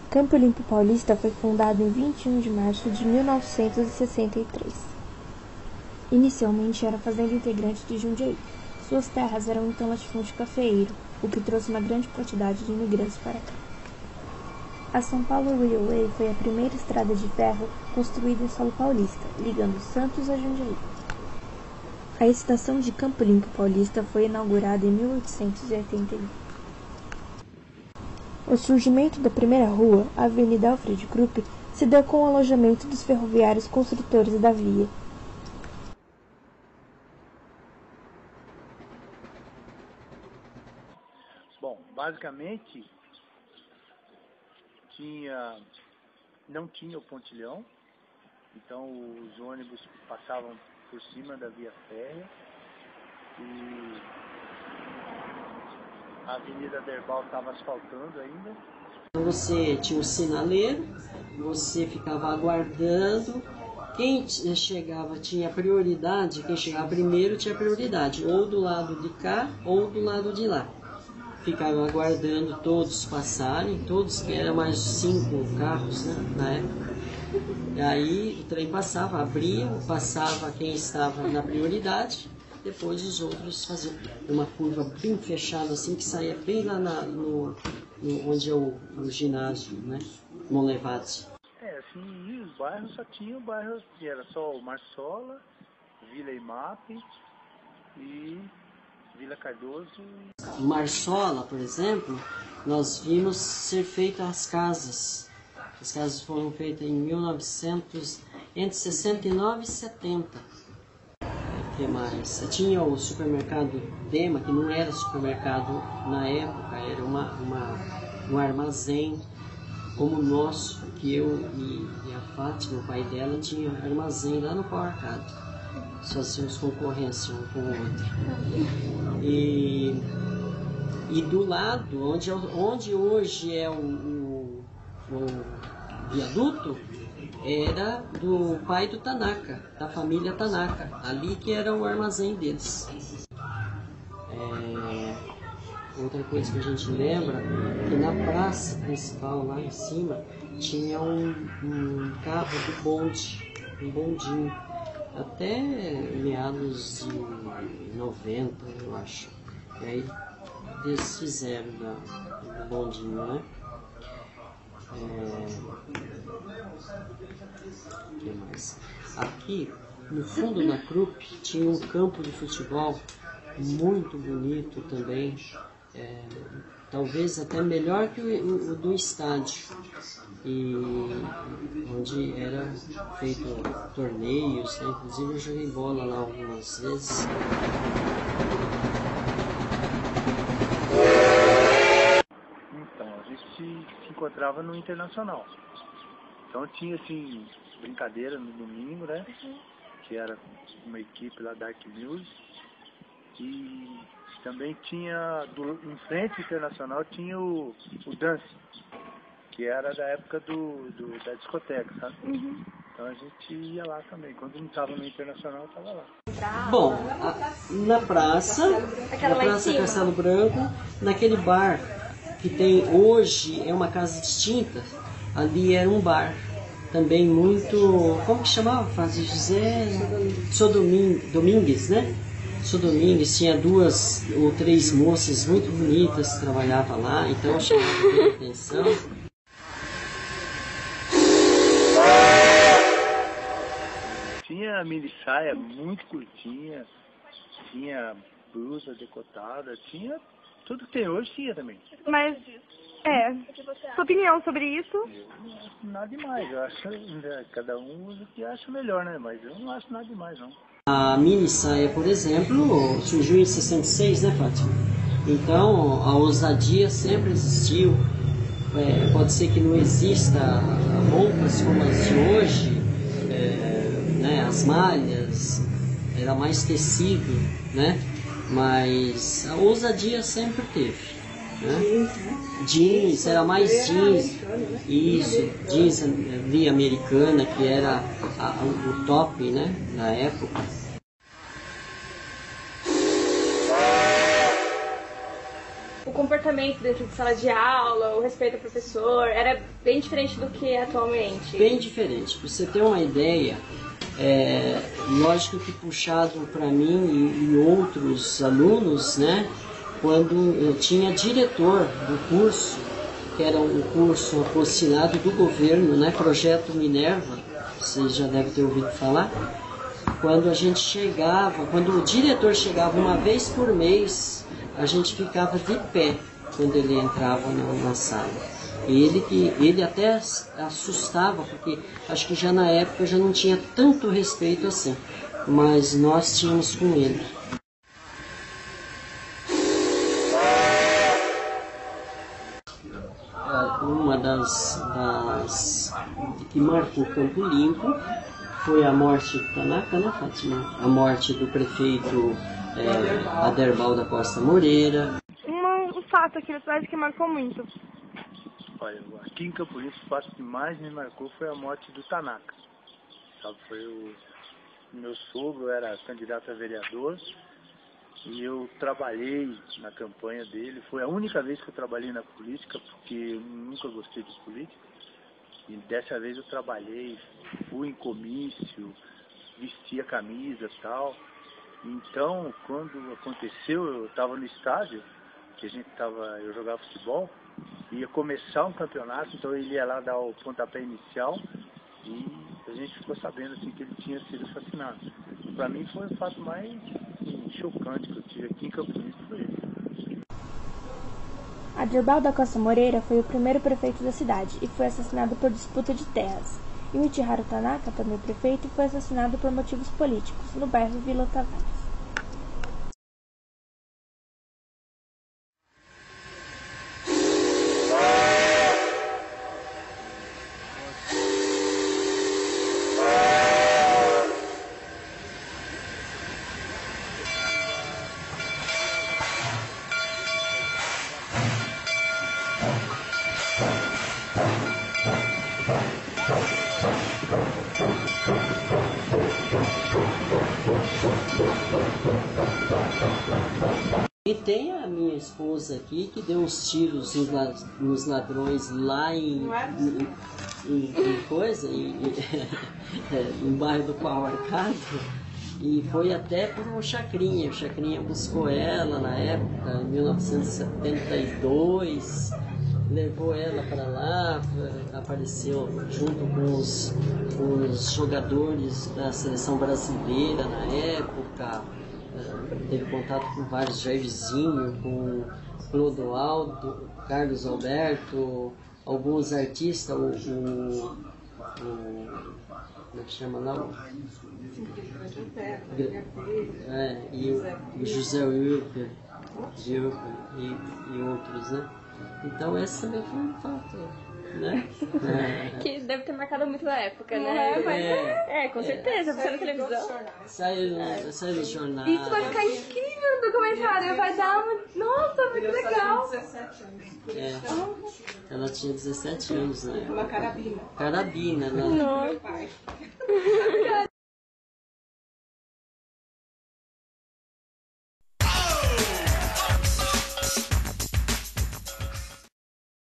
Campo Limpo Paulista foi fundado em 21 de março de 1963. Inicialmente era fazenda integrante de Jundiaí. Suas terras eram então latifúndio cafeeiro, o que trouxe uma grande quantidade de imigrantes para cá. A São Paulo Railway foi a primeira estrada de ferro construída em solo paulista, ligando Santos a Jundiaí. A estação de Campo Limpo Paulista foi inaugurada em 1881. O surgimento da primeira rua, a Avenida Alfred Krupp, se deu com o alojamento dos ferroviários construtores da via. Bom, basicamente não tinha o pontilhão, então os ônibus passavam por cima da via férrea e a Avenida Derbal estava asfaltando ainda. Você tinha um sinaleiro, você ficava aguardando, quem chegava tinha prioridade, quem chegava primeiro tinha prioridade, ou do lado de cá ou do lado de lá. Ficavam aguardando todos passarem, todos, que eram mais 5 carros, né, na época. E aí o trem passava, abria, passava quem estava na prioridade, depois os outros faziam uma curva bem fechada, assim, que saía bem lá onde é o ginásio, né, Monlevade. Assim, e os bairros só tinham bairros que era só o Marsola, Vila Imape e Vila Cardoso. Marsola, por exemplo, nós vimos ser feitas as casas. As casas foram feitas em 1900, entre 69 e 70. O que mais? Tinha o supermercado Dema, que não era supermercado na época, era um armazém como o nosso, que eu e a Fátima, o pai dela, tinha armazém lá no Pau Arcado. Só tínhamos concorrência um com o outro. E do lado, onde hoje é o viaduto, era do pai do Tanaka, da família Tanaka, ali que era o armazém deles. Outra coisa que a gente lembra é que na praça principal, lá em cima, tinha um carro do bonde, um bondinho, até meados de 90, eu acho. E aí desfizeram do bondinho, né? O que mais? Aqui, no fundo da Krupp, tinha um campo de futebol muito bonito também, talvez até melhor que o do estádio, e onde era feito torneios, né? Inclusive eu joguei bola lá algumas vezes. Então, a gente se encontrava no Internacional. Então tinha assim, brincadeira no domingo, né? Que era uma equipe lá da Dark News. E também tinha, em frente Internacional, tinha o Dance, que era da época da discoteca, sabe? Então a gente ia lá também. Quando não estava no Internacional, estava lá. Bom, na praça Castelo Branco, naquele bar que tem hoje, é uma casa distinta, ali era um bar também muito, como que chamava? Fazia José Domingues, né? Sou Domingues, tinha 2 ou 3 moças muito bonitas que trabalhavam lá, então chamava muita atenção. Tinha mini saia muito curtinha, tinha blusa decotada, tinha tudo que tem hoje, tinha também. Mas, sua opinião sobre isso? Eu não acho nada demais, eu acho, cada um usa o que acha melhor, né? Mas eu não acho nada demais, não. A mini saia, por exemplo, surgiu em 66, né, Fátima? Então, a ousadia sempre existiu. Pode ser que não exista roupas como as de hoje, né, as malhas, era mais tecido, né? Mas a ousadia sempre teve, né? Jeans, era mais jeans, isso, jeans via americana, que era o top, né, na época. O comportamento dentro de sala de aula, o respeito ao professor, era bem diferente do que é atualmente? Bem diferente. Para você ter uma ideia, lógico que puxado para mim e outros alunos, né, quando eu tinha diretor do curso, que era um curso apocinado do governo, né, Projeto Minerva, você já deve ter ouvido falar. Quando a gente chegava, quando o diretor chegava uma vez por mês, a gente ficava de pé quando ele entrava na sala. Ele até assustava, porque acho que já na época já não tinha tanto respeito assim, mas nós tínhamos com ele. Uma das que marcou Campo Limpo foi a morte do Tanaka, né, Fátima? A morte do prefeito Aderbal da Costa Moreira. Um fato aqui na cidade que marcou muito. Olha, aqui em Campo Limpo, o fato que mais me marcou foi a morte do Tanaka. Sabe, foi o meu sogro, era candidato a vereador, e eu trabalhei na campanha dele. Foi a única vez que eu trabalhei na política, porque eu nunca gostei de política. E dessa vez eu trabalhei, fui em comício, vesti a camisa e tal. Então, quando aconteceu, eu estava no estádio, que eu jogava futebol, ia começar um campeonato, então ele ia lá dar o pontapé inicial e a gente ficou sabendo assim, que ele tinha sido assassinado. Para mim foi o fato mais chocante que eu tive aqui em Campo Limpo, foi isso. Aderbal da Costa Moreira foi o primeiro prefeito da cidade e foi assassinado por disputa de terras. E Michiharu Tanaka, também prefeito, foi assassinado por motivos políticos, no bairro Vila Tavares. E tem a minha esposa aqui que deu uns tiros nos ladrões lá em no bairro do Pau Arcado, e foi até por um Chacrinha. O Chacrinha buscou ela na época, em 1972, levou ela para lá, apareceu junto com os jogadores da seleção brasileira na época. Teve contato com vários, Jairzinho, com Clodoaldo, Carlos Alberto, alguns artistas, como é que chama lá? E o José Wilker e outros, né? Então esse também foi um fato, né? Que deve ter marcado muito a época, né? Com certeza, você na televisão. Saiu no jornal. Isso vai ficar incrível no documentário, vai dar uma... Nossa, muito legal. Ela tinha 17 anos, né? Uma carabina. Carabina, né? Nossa.